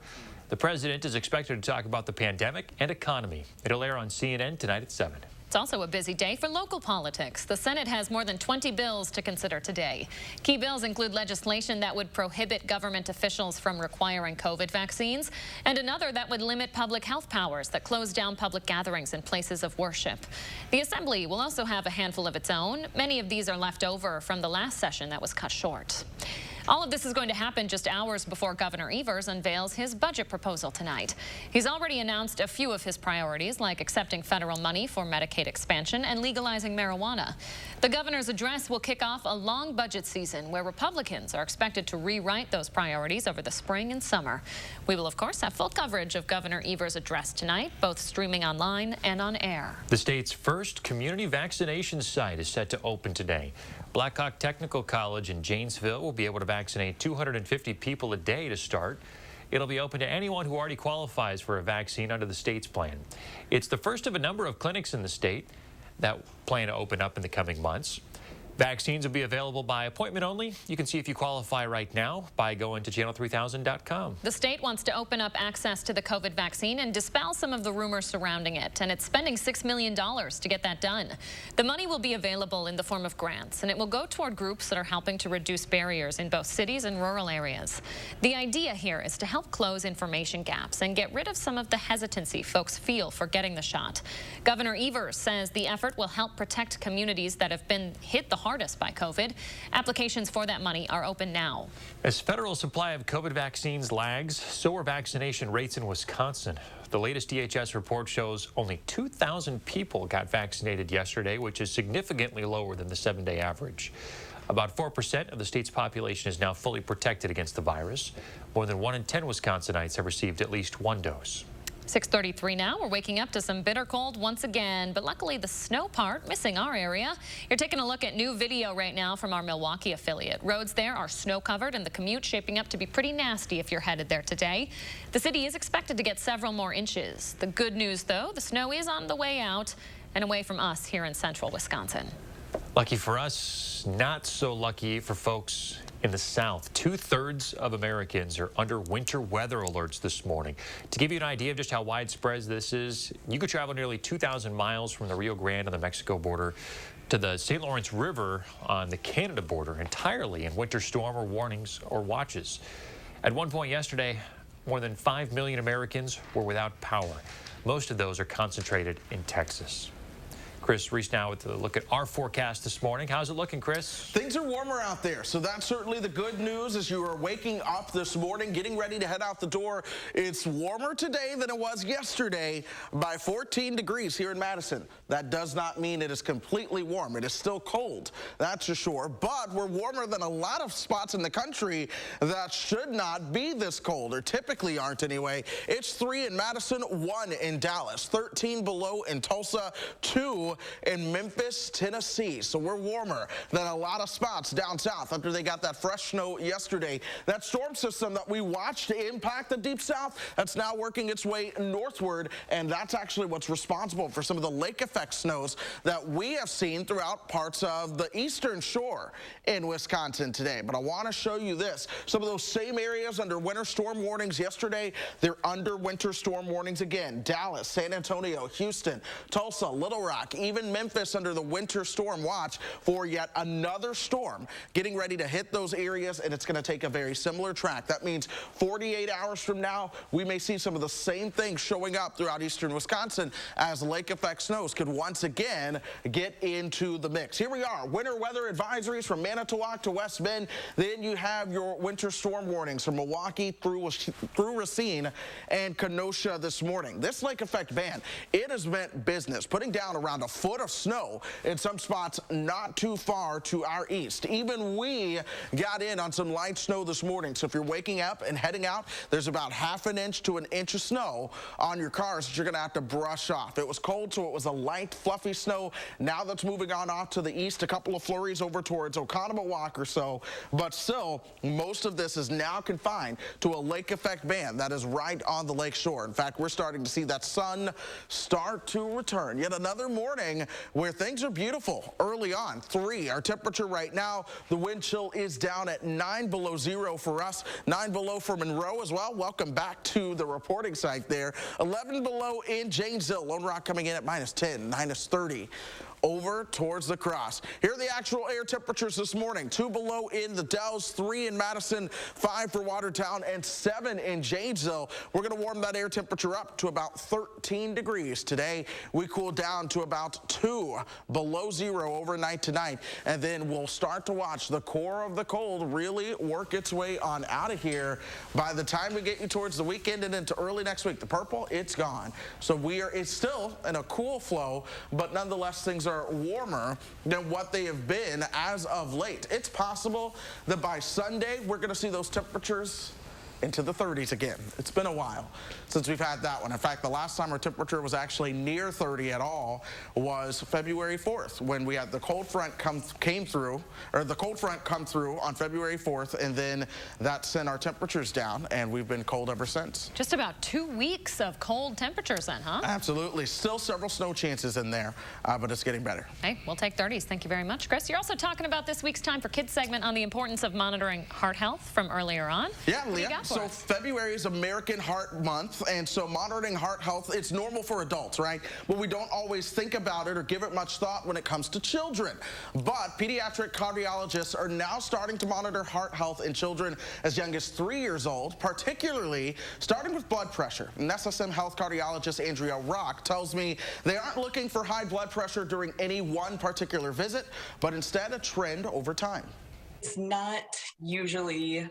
The president is expected to talk about the pandemic and economy. It'll air on CNN tonight at 7. It's also a busy day for local politics. The Senate has more than 20 bills to consider today. Key bills include legislation that would prohibit government officials from requiring COVID vaccines, and another that would limit public health powers that close down public gatherings and places of worship. The Assembly will also have a handful of its own. Many of these are left over from the last session that was cut short. All of this is going to happen just hours before Governor Evers unveils his budget proposal tonight. He's already announced a few of his priorities, like accepting federal money for Medicaid expansion and legalizing marijuana. The governor's address will kick off a long budget season where Republicans are expected to rewrite those priorities over the spring and summer. We will, of course, have full coverage of Governor Evers' address tonight, both streaming online and on air. The state's first community vaccination site is set to open today. Blackhawk Technical College in Janesville will be able to vaccinate 250 people a day to start. It'll be open to anyone who already qualifies for a vaccine under the state's plan. It's the first of a number of clinics in the state that plan to open up in the coming months. Vaccines will be available by appointment only. You can see if you qualify right now by going to channel3000.com. The state wants to open up access to the COVID vaccine and dispel some of the rumors surrounding it, and it's spending $6 million to get that done. The money will be available in the form of grants, and it will go toward groups that are helping to reduce barriers in both cities and rural areas. The idea here is to help close information gaps and get rid of some of the hesitancy folks feel for getting the shot. Governor Evers says the effort will help protect communities that have been hit the hardest by COVID. Applications for that money are open now. As federal supply of COVID vaccines lags, so are vaccination rates in Wisconsin. The latest DHS report shows only 2,000 people got vaccinated yesterday, which is significantly lower than the 7-day average. About 4% of the state's population is now fully protected against the virus. More than 1 in 10 Wisconsinites have received at least one dose. 6:33 now. We're waking up to some bitter cold once again, but luckily the snow part missing our area. You're taking a look at new video right now from our Milwaukee affiliate. Roads there are snow covered and the commute shaping up to be pretty nasty if you're headed there today. The city is expected to get several more inches. The good news though, the snow is on the way out and away from us here in central Wisconsin. Lucky for us, not so lucky for folks in the south. 2/3 of Americans are under winter weather alerts this morning. To give you an idea of just how widespread this is, you could travel nearly 2,000 miles from the Rio Grande on the Mexico border to the St. Lawrence River on the Canada border entirely in winter storm or warnings or watches. At one point yesterday, more than 5 million Americans were without power. Most of those are concentrated in Texas. Chris Reese now with a look at our forecast this morning. How's it looking, Chris? Things are warmer out there, so that's certainly the good news as you are waking up this morning, getting ready to head out the door. It's warmer today than it was yesterday by 14 degrees here in Madison. That does not mean it is completely warm. It is still cold, that's for sure, but we're warmer than a lot of spots in the country that should not be this cold, or typically aren't anyway. It's 3 in Madison, 1 in Dallas, 13 below in Tulsa, 2 in Memphis, Tennessee. So we're warmer than a lot of spots down south after they got that fresh snow yesterday. That storm system that we watched impact the deep south, that's now working its way northward, and that's actually what's responsible for some of the lake effect snows that we have seen throughout parts of the eastern shore in Wisconsin today. But I want to show you this. Some of those same areas under winter storm warnings yesterday, they're under winter storm warnings again. Dallas, San Antonio, Houston, Tulsa, Little Rock, even Memphis under the winter storm watch for yet another storm getting ready to hit those areas, and it's going to take a very similar track. That means 48 hours from now, we may see some of the same things showing up throughout eastern Wisconsin as lake effect snows could once again get into the mix. Here we are, winter weather advisories from Manitowoc to West Bend. Then you have your winter storm warnings from Milwaukee through Racine and Kenosha this morning. This lake effect band, it has meant business, putting down around a foot of snow in some spots not too far to our east. Even we got in on some light snow this morning. So if you're waking up and heading out, there's about ½ an inch to an inch of snow on your cars that you're going to have to brush off. It was cold, so it was a light, fluffy snow. Now that's moving on off to the east. A couple of flurries over towards Oconomowoc or so. But still, most of this is now confined to a lake effect band that is right on the lake shore. In fact, we're starting to see that sun start to return. Yet another morning where things are beautiful early on. 3, our temperature right now, the wind chill is down at 9 below zero for us, 9 below for Monroe as well. Welcome back to the reporting site there. 11 below in Janesville. Lone Rock coming in at -10, -30. Over towards the cross. Here are the actual air temperatures this morning. 2 below in the Dells, 3 in Madison, 5 for Watertown, and 7 in Janesville. We're going to warm that air temperature up to about 13 degrees. Today, we cool down to about 2 below zero overnight tonight, and then we'll start to watch the core of the cold really work its way on out of here. By the time we get you towards the weekend and into early next week, the purple, it's gone. So it's still in a cool flow, but nonetheless, things are warmer than what they have been as of late. It's possible that by Sunday, we're going to see those temperatures into the 30s again. It's been a while since we've had that one. In fact, the last time our temperature was actually near 30 at all was February 4th when we had the cold front come through on February 4th, and then that sent our temperatures down, and we've been cold ever since. Just about 2 weeks of cold temperatures then, huh? Absolutely. Still several snow chances in there, but it's getting better. Hey, we'll take 30s. Thank you very much, Chris. You're also talking about this week's Time for Kids segment on the importance of monitoring heart health from earlier on. Yeah, Leah. So February is American Heart Month, and so monitoring heart health, it's normal for adults, right? But we don't always think about it or give it much thought when it comes to children. But pediatric cardiologists are now starting to monitor heart health in children as young as 3 years old, particularly starting with blood pressure. And SSM Health cardiologist Andrea Rock tells me they aren't looking for high blood pressure during any one particular visit, but instead a trend over time. It's not usually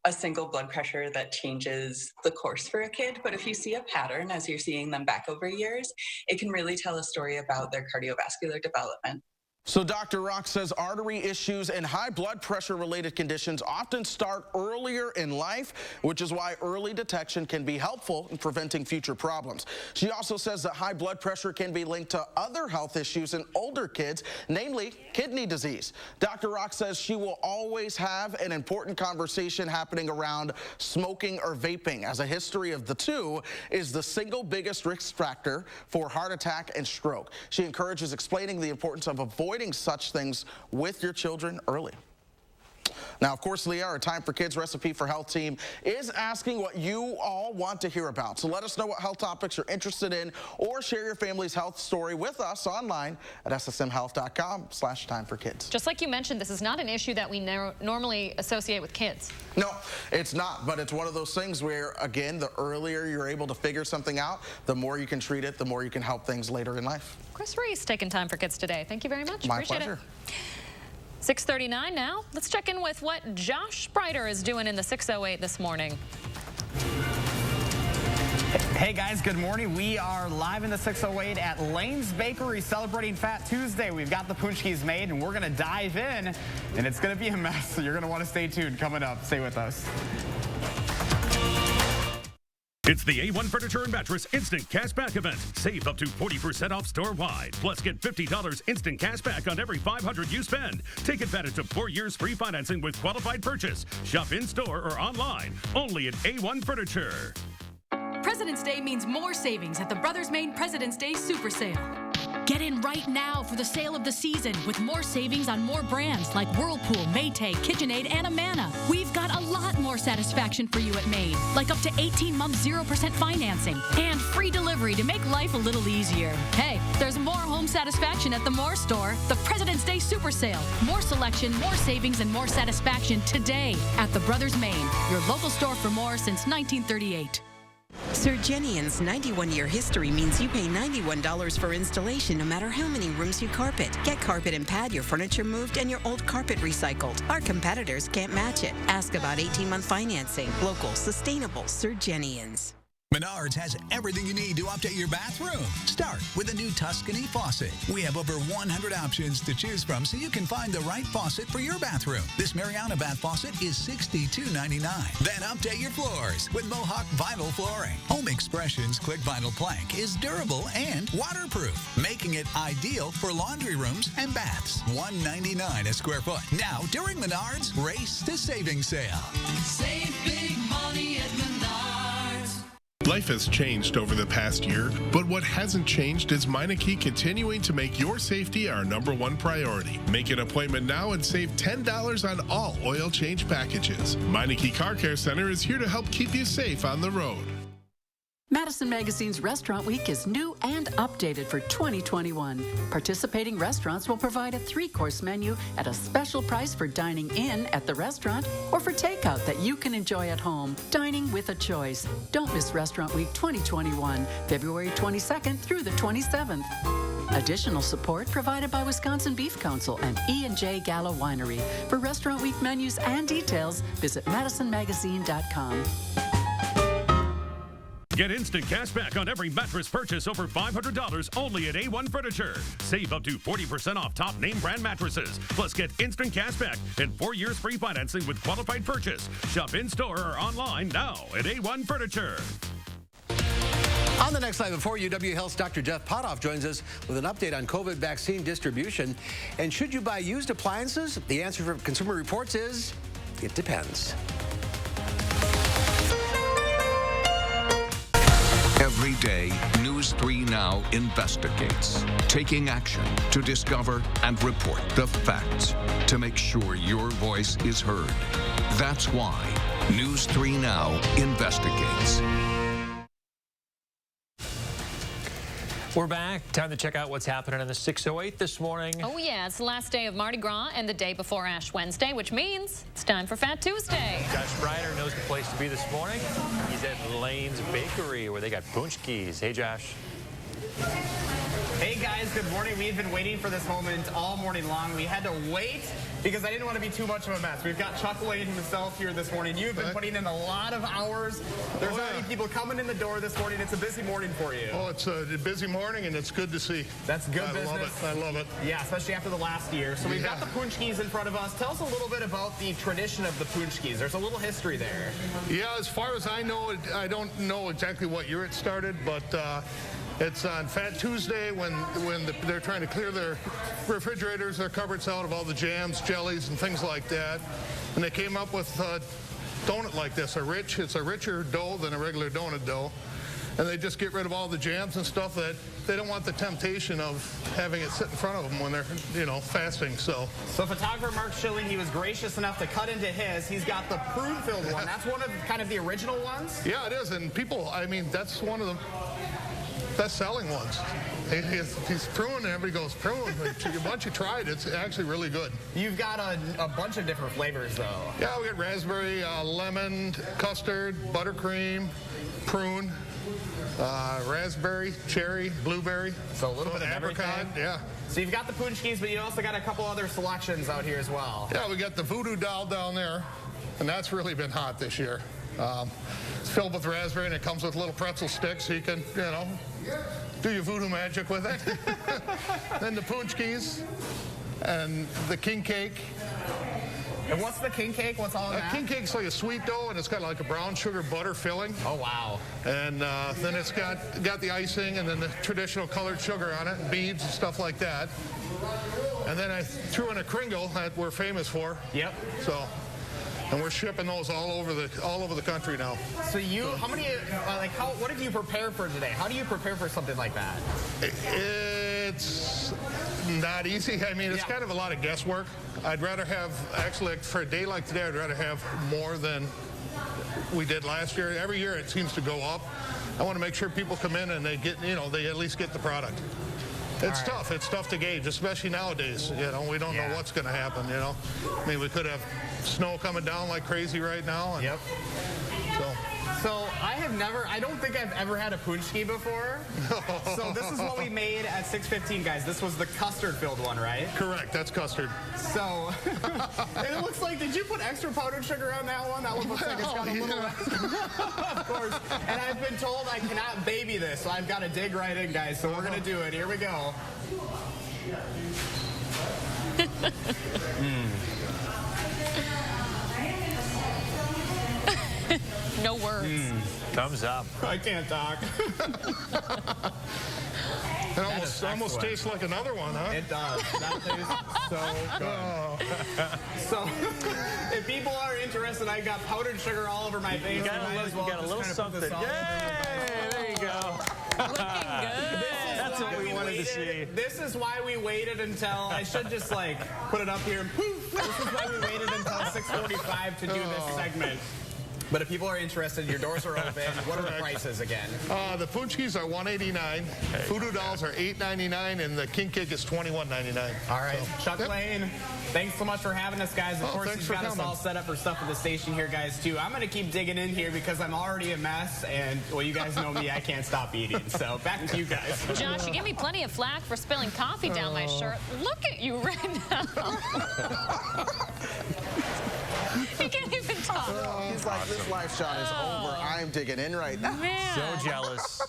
a single blood pressure that changes the course for a kid, but if you see a pattern as you're seeing them back over years, it can really tell a story about their cardiovascular development. So Dr. Rock says artery issues and high blood pressure related conditions often start earlier in life, which is why early detection can be helpful in preventing future problems. She also says that high blood pressure can be linked to other health issues in older kids, namely kidney disease. Dr. Rock says she will always have an important conversation happening around smoking or vaping, as a history of the two is the single biggest risk factor for heart attack and stroke. She encourages explaining the importance of avoiding such things with your children early. Now, of course, Leah, our Time for Kids Recipe for Health team is asking what you all want to hear about. So let us know what health topics you're interested in, or share your family's health story with us online at ssmhealth.com/timeforkids. Just like you mentioned, this is not an issue that we normally associate with kids. No, it's not, but it's one of those things where, again, the earlier you're able to figure something out, the more you can treat it, the more you can help things later in life. Chris Reese taking Time for Kids today. Thank you very much. My Appreciate pleasure. it. 6:39 now. Let's check in with what Josh Spreiter is doing in the 608 this morning. Hey guys, good morning. We are live in the 608 at Lane's Bakery celebrating Fat Tuesday. We've got the punchkis made and we're going to dive in, and it's going to be a mess, so you're going to want to stay tuned. Coming up, stay with us. It's the A1 Furniture and Mattress Instant Cashback event. Save up to 40% off store-wide. Plus, get $50 instant cashback on every $500 you spend. Take advantage of 4 years free financing with qualified purchase. Shop in-store or online. Only at A1 Furniture. President's Day means more savings at the Brothers Maine President's Day Super Sale. Get in right now for the sale of the season with more savings on more brands like Whirlpool, Maytag, KitchenAid, and Amana. We've got a lot more satisfaction for you at Maine, like up to 18-month 0% financing and free delivery to make life a little easier. Hey, there's more home satisfaction at the Moore store. The President's Day Super Sale. More selection, more savings, and more satisfaction today at the Brothers Maine, your local store for more since 1938. Sir Jenian's 91-year history means you pay $91 for installation no matter how many rooms you carpet. Get carpet and pad, your furniture moved, and your old carpet recycled. Our competitors can't match it. Ask about 18-month financing. Local, sustainable Sir Jenian's. Menards has everything you need to update your bathroom. Start with a new Tuscany faucet. We have over 100 options to choose from so you can find the right faucet for your bathroom. This Mariana bath faucet is $62.99. Then update your floors with Mohawk vinyl flooring. Home Expressions Quick Vinyl Plank is durable and waterproof, making it ideal for laundry rooms and baths. $199 a square foot. Now, during Menards Race to Savings Sale. Save big money at Menards. Life has changed over the past year, but what hasn't changed is Meineke continuing to make your safety our #1 priority. Make an appointment now and save $10 on all oil change packages. Meineke Car Care Center is here to help keep you safe on the road. Madison Magazine's Restaurant Week is new and updated for 2021. Participating restaurants will provide a 3-course menu at a special price for dining in at the restaurant or for takeout that you can enjoy at home. Dining with a choice. Don't miss Restaurant Week 2021, February 22nd through the 27th. Additional support provided by Wisconsin Beef Council and E&J Gallo Winery. For Restaurant Week menus and details, visit madisonmagazine.com. Get instant cash back on every mattress purchase over $500 only at A1 Furniture. Save up to 40% off top name brand mattresses. Plus, get instant cash back and 4 years free financing with qualified purchase. Shop in-store or online now at A1 Furniture. On the next slide before you, UW Health's Dr. Jeff Potoff joins us with an update on COVID vaccine distribution. And should you buy used appliances? The answer from Consumer Reports is, it depends. Every day, News 3 Now investigates, taking action to discover and report the facts to make sure your voice is heard. That's why News 3 Now investigates. We're back. Time to check out what's happening in the 608 this morning. Oh, yeah. It's the last day of Mardi Gras and the day before Ash Wednesday, which means it's time for Fat Tuesday. Josh Spreiter knows the place to be this morning. He's at Lane's Bakery, where they got punchkis. Hey, Josh. Hey guys, good morning. We've been waiting for this moment all morning long. We had to wait because I didn't want to be too much of a mess. We've got Chuck Lane himself here this morning. You've been putting in a lot of hours. There's already people coming in the door this morning. It's a busy morning for you. Oh, it's a busy morning, and it's good to see. That's good business. I love it. I love it. Yeah, especially after the last year. So we've got the Punchkis in front of us. Tell us a little bit about the tradition of the Punchkis. There's a little history there. Yeah, as far as I know, I don't know exactly what year it started, but it's on Fat Tuesday when they're trying to clear their refrigerators, their cupboards out of all the jams, jellies, and things like that. And they came up with a donut like this. It's a richer dough than a regular donut dough. And they just get rid of all the jams and stuff that they don't want the temptation of having it sit in front of them when they're, fasting. So photographer Mark Schilling, he was gracious enough to cut into his. He's got the prune-filled one. That's one of kind of the original ones? Yeah, it is. And people, that's one of the best-selling ones. He's prune, and everybody goes, prune. Once you try it, it's actually really good. You've got a bunch of different flavors, though. Yeah, we got raspberry, lemon, custard, buttercream, prune, raspberry, cherry, blueberry. So a little bit of apricot, everything. yeah. So you've got the Punchkis, but you also got a couple other selections out here as well. Yeah, we got the voodoo doll down there, and that's really been hot this year. It's filled with raspberry, and it comes with little pretzel sticks, so you can, do your voodoo magic with it. Then the Punchkis and the king cake. And what's the king cake? What's all of that? King cake's like a sweet dough, and it's got like a brown sugar butter filling. Oh, wow. And then it's got the icing and then the traditional colored sugar on it, and beads and stuff like that. And then I threw in a Kringle that we're famous for. Yep. So, and we're shipping those all over the country now. So how many, what did you prepare for today? How do you prepare for something like that? It's not easy. It's kind of a lot of guesswork. I'd rather have, actually, for a day like today, I'd rather have more than we did last year. Every year it seems to go up. I want to make sure people come in and they get, they at least get the product. It's tough. It's tough to gauge, especially nowadays. We don't know what's going to happen, we could have snow coming down like crazy right now. And yep. So I don't think I've ever had a Punchki before. So this is what we made at 6:15, guys. This was the custard-filled one, right? Correct. That's custard. So, and it looks like, did you put extra powdered sugar on that one? That one looks like it's got a little of course. And I've been told I cannot baby this, so I've got to dig right in, guys. So we're going to do it. Here we go. No words. Thumbs up. I can't talk. It almost tastes like another one, huh? It does. That tastes so good. So, if people are interested, I got powdered sugar all over my face. You got a little something. Yay! There you go. Looking good. That's what we wanted to see. This is why we waited until, I should just put it up here and poof. This is why we waited until 6:45 to do this segment. But if people are interested, your doors are open. What are the prices again? The Punchkis are $189. Voodoo dolls are $8.99, and the king cake is $21.99. All right, Chuck Lane, thanks so much for having us, guys. Of course, you've got us all set up for stuff at the station here, guys, too. I'm going to keep digging in here because I'm already a mess, and, well, you guys know me. I can't stop eating. So back to you guys. Josh, you gave me plenty of flack for spilling coffee down my shirt. Look at you right now. He can't even talk. He's like, this life shot is over. I'm digging in right now. Man. So jealous.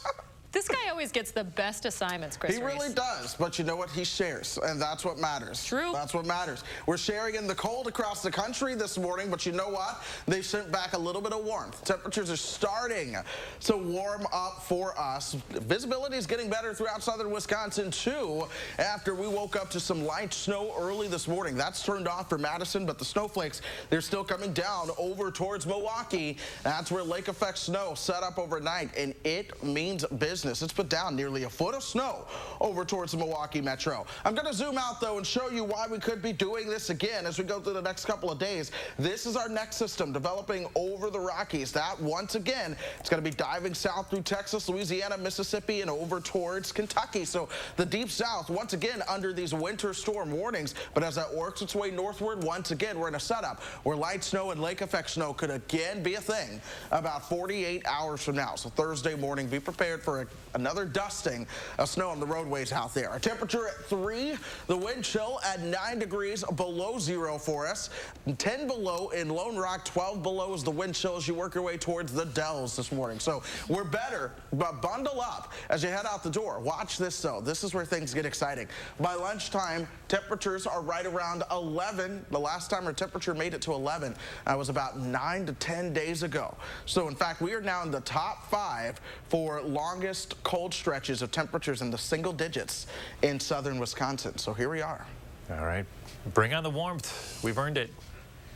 This guy always gets the best assignments, Chris. He really does, but you know what? He shares, and that's what matters. True. That's what matters. We're sharing in the cold across the country this morning, but you know what? They sent back a little bit of warmth. Temperatures are starting to warm up for us. Visibility is getting better throughout southern Wisconsin, too, after we woke up to some light snow early this morning. That's turned off for Madison, but the snowflakes, they're still coming down over towards Milwaukee. That's where lake effect snow set up overnight, and it means business. It's put down nearly a foot of snow over towards the Milwaukee metro. I'm going to zoom out, though, and show you why we could be doing this again as we go through the next couple of days. This is our next system developing over the Rockies. That, once again, it's going to be diving south through Texas, Louisiana, Mississippi, and over towards Kentucky. So the deep south, once again, under these winter storm warnings. But as that works its way northward, once again, we're in a setup where light snow and lake effect snow could again be a thing about 48 hours from now. So Thursday morning, be prepared for a another dusting of snow on the roadways out there. Our temperature at 3, the wind chill at 9 degrees below 0 for us, 10 below in Lone Rock, 12 below is the wind chill as you work your way towards the Dells this morning. So we're better, but bundle up as you head out the door. Watch this though. This is where things get exciting. By lunchtime, temperatures are right around 11. The last time our temperature made it to 11 was about 9 to 10 days ago. So in fact, we are now in the top 5 for longest cold stretches of temperatures in the single digits in southern Wisconsin. So here we are. All right. Bring on the warmth. We've earned it.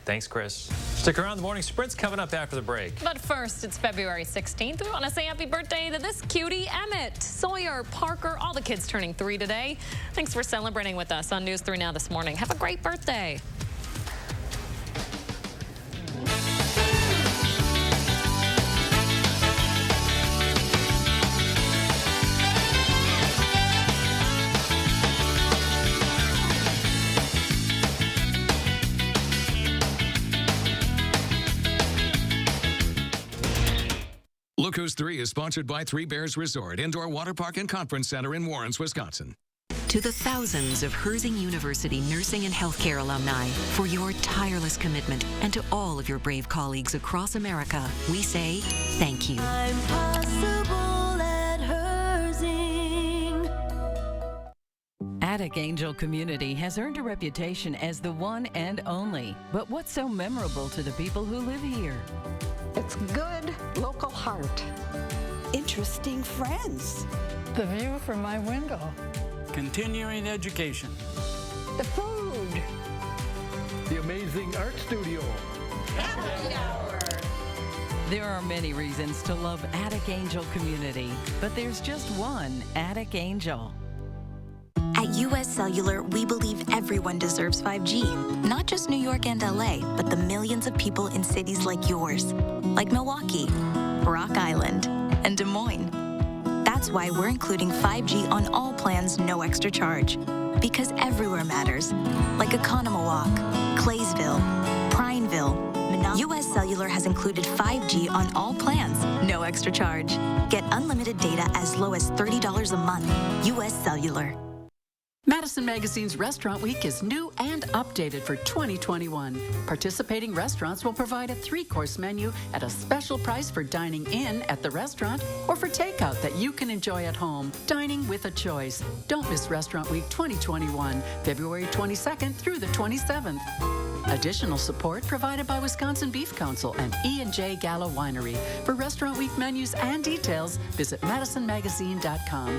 Thanks, Chris. Stick around. The morning sprint's coming up after the break. But first, it's February 16th. We want to say happy birthday to this cutie, Emmett, Sawyer, Parker, all the kids turning 3 today. Thanks for celebrating with us on News 3 Now this morning. Have a great birthday. Look Who's 3 is sponsored by Three Bears Resort, Indoor Water Park and Conference Center in Warrens, Wisconsin. To the thousands of Herzing University nursing and healthcare alumni, for your tireless commitment, and to all of your brave colleagues across America, we say thank you. I'm possible at Herzing. Attic Angel Community has earned a reputation as the one and only. But what's so memorable to the people who live here? It's good local heart. Interesting friends. The view from my window. Continuing education. The food. The amazing art studio. Happy hour. There are many reasons to love Attic Angel Community, but there's just one Attic Angel. At U.S. Cellular, we believe everyone deserves 5G. Not just New York and LA, but the millions of people in cities like yours, like Milwaukee, Rock Island, and Des Moines. That's why we're including 5G on all plans, no extra charge. Because everywhere matters, like Economowalk, Claysville, Prineville. U.S. Cellular has included 5G on all plans, no extra charge. Get unlimited data as low as $30 a month. U.S. Cellular. Madison Magazine's Restaurant Week is new and updated for 2021. Participating restaurants will provide a 3-course menu at a special price for dining in at the restaurant or for takeout that you can enjoy at home. Dining with a choice. Don't miss Restaurant Week 2021, February 22nd through the 27th. Additional support provided by Wisconsin Beef Council and E&J Gallo Winery. For Restaurant Week menus and details, visit madisonmagazine.com.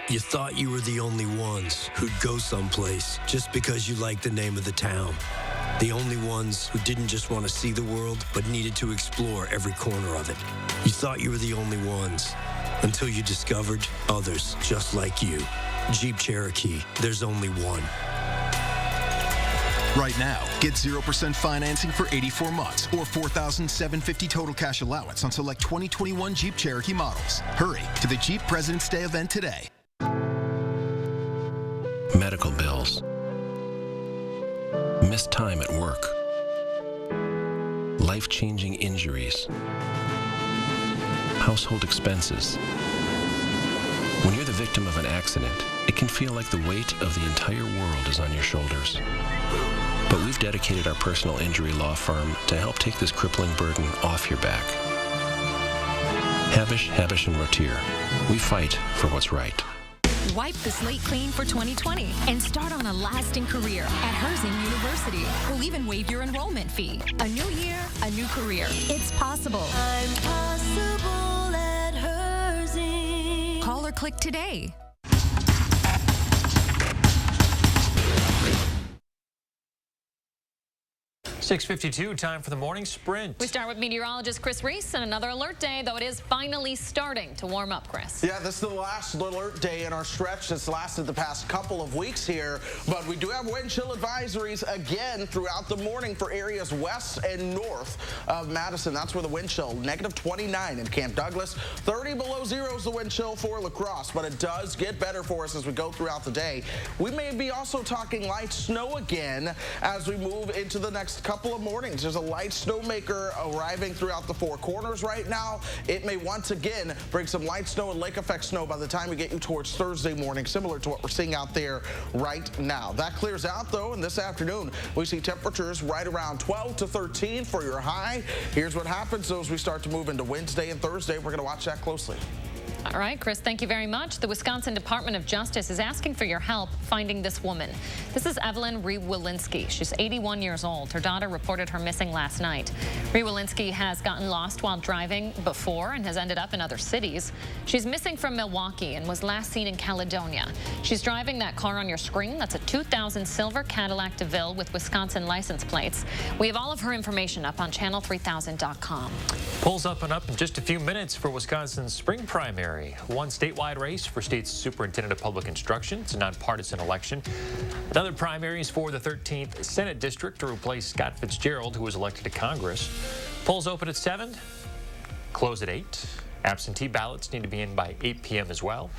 You thought you were the only ones who'd go someplace just because you liked the name of the town. The only ones who didn't just want to see the world, but needed to explore every corner of it. You thought you were the only ones until you discovered others just like you. Jeep Cherokee, there's only one. Right now, get 0% financing for 84 months or $4,750 total cash allowance on select 2021 Jeep Cherokee models. Hurry to the Jeep President's Day event today. Medical bills. Missed time at work. Life-changing injuries. Household expenses. When you're the victim of an accident, it can feel like the weight of the entire world is on your shoulders. But we've dedicated our personal injury law firm to help take this crippling burden off your back. Habish, Habish & Rotier. We fight for what's right. Wipe the slate clean for 2020 and start on a lasting career at Herzing University. We'll even waive your enrollment fee. A new year, a new career. It's possible. I'm possible at Herzing. Call or click today. 6:52, time for the morning sprint. We start with meteorologist Chris Reese and another alert day, though it is finally starting to warm up, Chris. Yeah, this is the last alert day in our stretch that's lasted the past couple of weeks here, but we do have wind chill advisories again throughout the morning for areas west and north of Madison. That's where the wind chill, -29 in Camp Douglas, 30 below zero is the wind chill for La Crosse, but it does get better for us as we go throughout the day. We may be also talking light snow again as we move into the next couple couple of mornings. There's a light snowmaker arriving throughout the Four Corners right now. It may once again bring some light snow and lake effect snow by the time we get you towards Thursday morning, similar to what we're seeing out there right now. That clears out though, and this afternoon we see temperatures right around 12 to 13 for your high. Here's what happens though as we start to move into Wednesday and Thursday. We're going to watch that closely. All right, Chris, thank you very much. The Wisconsin Department of Justice is asking for your help finding this woman. This is Evelyn Rewolinsky. She's 81 years old. Her daughter reported her missing last night. Rewolinsky has gotten lost while driving before and has ended up in other cities. She's missing from Milwaukee and was last seen in Caledonia. She's driving that car on your screen. That's a 2000 silver Cadillac DeVille with Wisconsin license plates. We have all of her information up on channel3000.com. Polls up and up in just a few minutes for Wisconsin's spring primary. One statewide race for state's superintendent of public instruction. It's a nonpartisan election. Another primary is for the 13th Senate district to replace Scott Fitzgerald, who was elected to Congress. Polls open at 7, close at 8. Absentee ballots need to be in by 8 p.m. as well.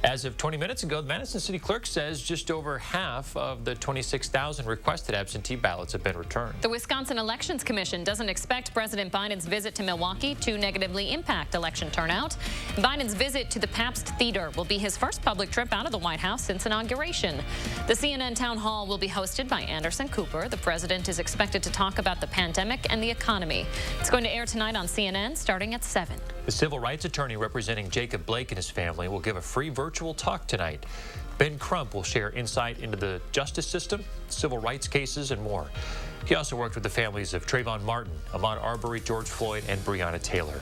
As of 20 minutes ago, the Madison City Clerk says just over half of the 26,000 requested absentee ballots have been returned. The Wisconsin Elections Commission doesn't expect President Biden's visit to Milwaukee to negatively impact election turnout. Biden's visit to the Pabst Theater will be his first public trip out of the White House since inauguration. The CNN town hall will be hosted by Anderson Cooper. The president is expected to talk about the pandemic and the economy. It's going to air tonight on CNN starting at 7. The civil rights attorney representing Jacob Blake and his family will give a free virtual talk tonight. Ben Crump will share insight into the justice system, civil rights cases, and more. He also worked with the families of Trayvon Martin, Ahmaud Arbery, George Floyd, and Breonna Taylor.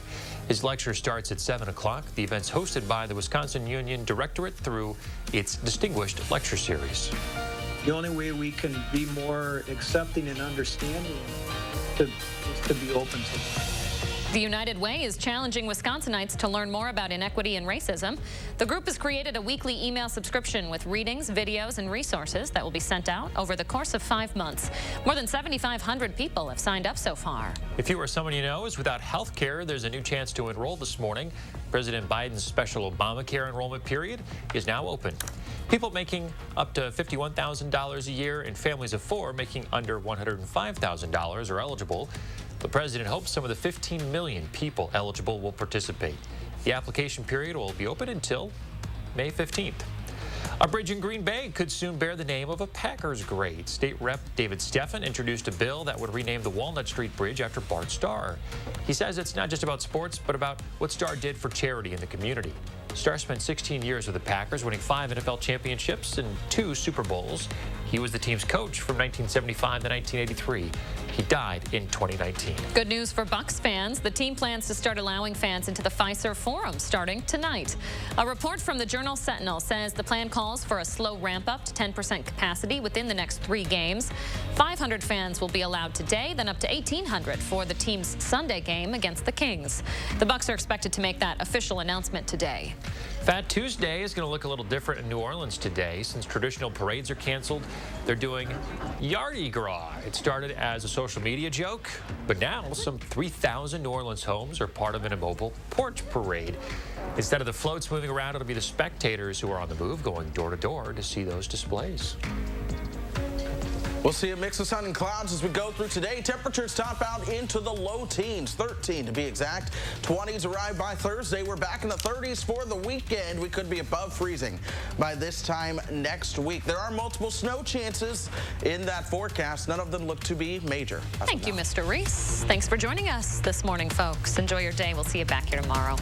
His lecture starts at 7 o'clock. The event's hosted by the Wisconsin Union Directorate through its Distinguished Lecture Series. The only way we can be more accepting and understanding is to be open to that. The United Way is challenging Wisconsinites to learn more about inequity and racism. The group has created a weekly email subscription with readings, videos, and resources that will be sent out over the course of 5 months. More than 7,500 people have signed up so far. If you or someone you know is without health care, there's a new chance to enroll this morning. President Biden's special Obamacare enrollment period is now open. People making up to $51,000 a year and families of 4 making under $105,000 are eligible. The president hopes some of the 15 million people eligible will participate. The application period will be open until May 15th. A bridge in Green Bay could soon bear the name of a Packers great. State Rep David Steffen introduced a bill that would rename the Walnut Street Bridge after Bart Starr. He says it's not just about sports, but about what Starr did for charity in the community. Starr spent 16 years with the Packers, winning 5 NFL championships and 2 Super Bowls. He was the team's coach from 1975 to 1983. He died in 2019. Good news for Bucs fans. The team plans to start allowing fans into the Fiserv Forum starting tonight. A report from the Journal Sentinel says the plan calls for a slow ramp up to 10% capacity within the next 3 games. 500 fans will be allowed today, then up to 1,800 for the team's Sunday game against the Kings. The Bucs are expected to make that official announcement today. Fat Tuesday is going to look a little different in New Orleans today. Since traditional parades are canceled, they're doing Yardy Gras. It started as a social media joke, but now some 3,000 New Orleans homes are part of an immobile porch parade. Instead of the floats moving around, it'll be the spectators who are on the move going door to door to see those displays. We'll see a mix of sun and clouds as we go through today. Temperatures top out into the low teens, 13 to be exact. 20s arrive by Thursday. We're back in the 30s for the weekend. We could be above freezing by this time next week. There are multiple snow chances in that forecast. None of them look to be major. Thank you, Mr. Reese. Thanks for joining us this morning, folks. Enjoy your day. We'll see you back here tomorrow.